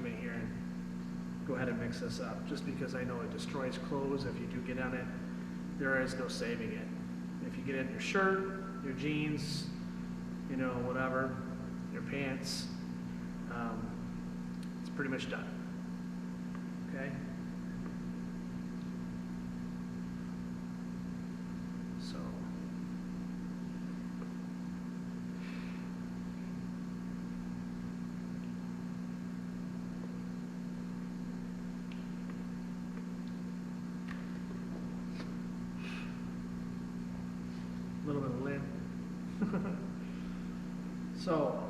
come in here and go ahead and mix this up, just because I know it destroys clothes if you do get on it. There is no saving it. If you get it in your shirt, your jeans, you know, whatever, your pants, it's pretty much done. Okay? So, a little bit of lint. So,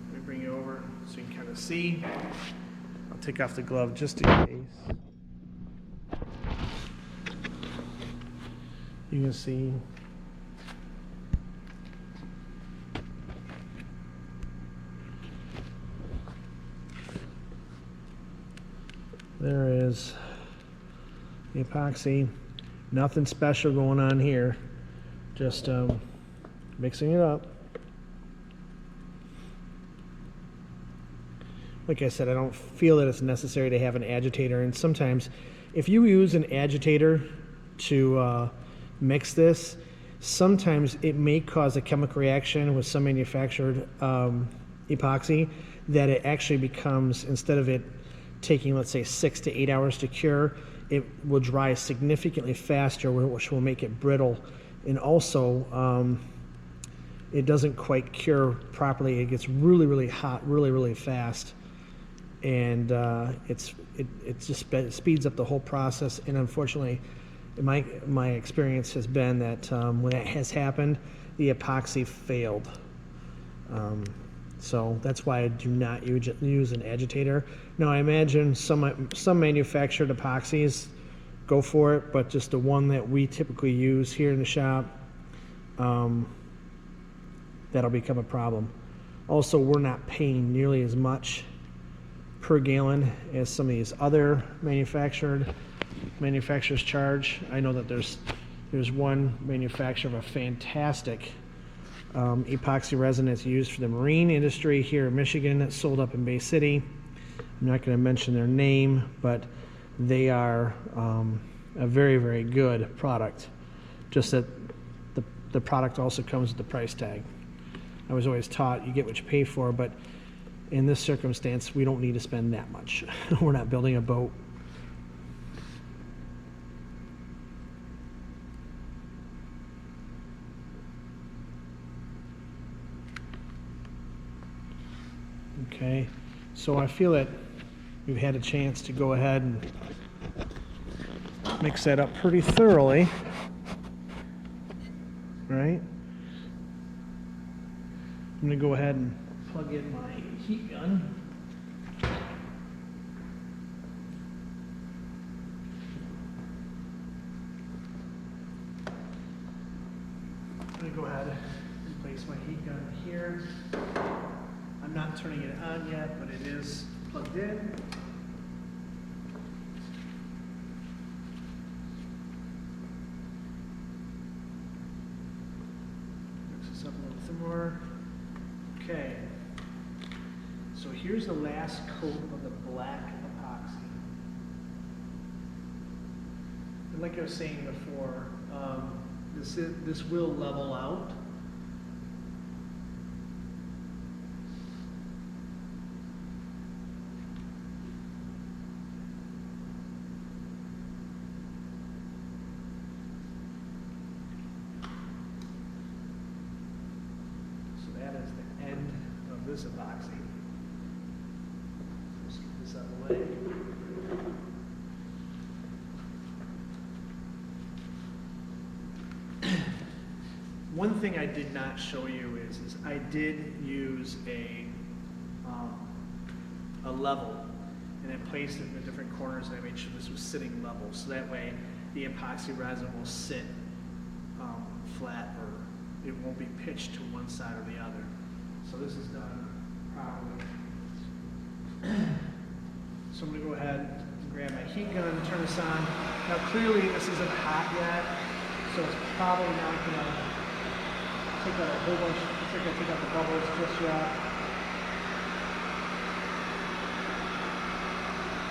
let me bring you over so you can kind of see. I'll take off the glove just in case. You can see. There is the epoxy. Nothing special going on here. Just mixing it up. Like I said, I don't feel that it's necessary to have an agitator, and sometimes if you use an agitator to mix this, sometimes it may cause a chemical reaction with some manufactured epoxy, that it actually becomes, instead of it taking, let's say, 6 to 8 hours to cure, it will dry significantly faster, which will make it brittle. And also, it doesn't quite cure properly. It gets really, really hot, really, really fast. And it just speeds up the whole process. And unfortunately, my experience has been that when that has happened, the epoxy failed. So that's why I do not use an agitator. Now, I imagine some manufactured epoxies go for it, but just the one that we typically use here in the shop, that'll become a problem. Also, we're not paying nearly as much per gallon as some of these other manufacturers charge. I know that there's one manufacturer of a fantastic epoxy resin that's used for the marine industry here in Michigan, that's sold up in Bay City. I'm not going to mention their name, but they are a very, very good product. Just that the product also comes with the price tag. I was always taught you get what you pay for, but in this circumstance, we don't need to spend that much. We're not building a boat. Okay, so I feel that we've had a chance to go ahead and mix that up pretty thoroughly, right? I'm going to go ahead and plug in my heat gun. I'm going to go ahead and place my heat gun here. I'm not turning it on yet, but it is plugged in. Mix this up a little bit more. Okay. So here's the last coat of the black epoxy. And like I was saying before, this will level out. This epoxy. Just get this out of the way. One thing I did not show you is I did use a level, and I placed it in the different corners, and I made sure this was sitting level, so that way the epoxy resin will sit flat, or it won't be pitched to one side or the other. So this is done properly. So I'm going to go ahead and grab my heat gun and turn this on. Now clearly this isn't hot yet, so it's probably not going to take out a whole bunch necessarily going to take out the bubbles just yet.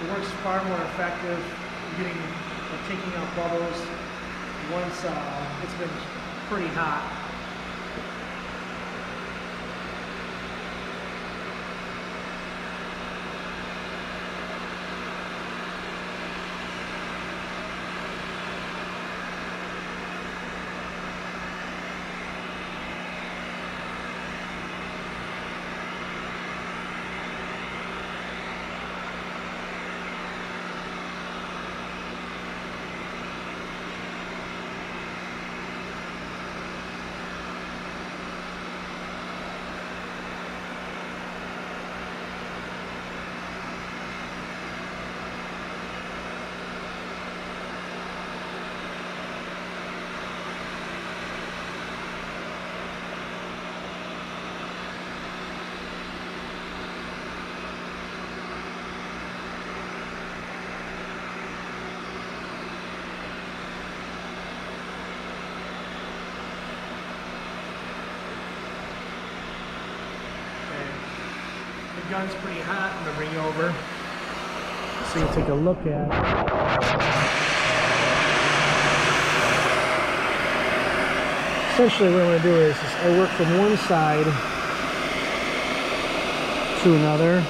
It works far more effective getting taking out bubbles once it's been pretty hot. The gun's pretty hot. I'm gonna bring you over so you take a look at it. Essentially what I'm gonna do is I work from one side to another.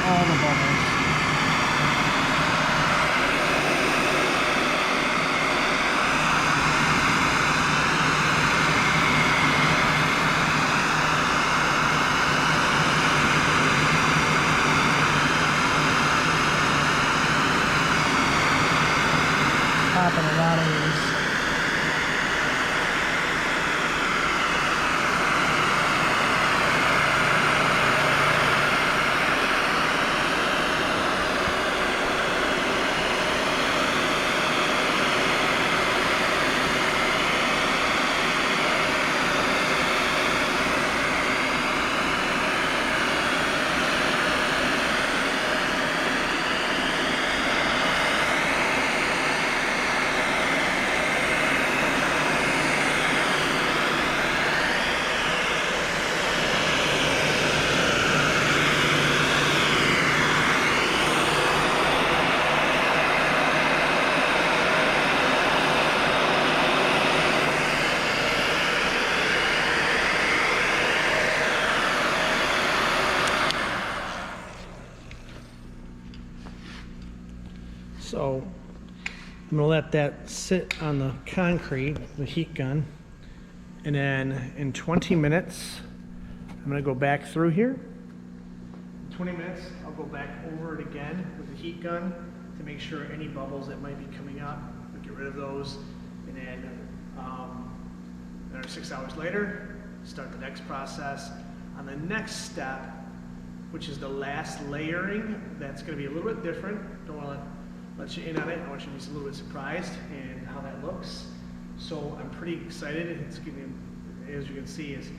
All the bubbles. Popping a lot of these. So I'm going to let that sit on the concrete, the heat gun, and then in 20 minutes I'm going to go back through here. In 20 minutes I'll go back over it again with the heat gun to make sure any bubbles that might be coming up, I'll get rid of those, and then another 6 hours later start the next process. On the next step, which is the last layering, that's going to be a little bit different. Don't want to let you in on it. I want you to be a little bit surprised in how that looks. So I'm pretty excited. It's giving, as you can see, is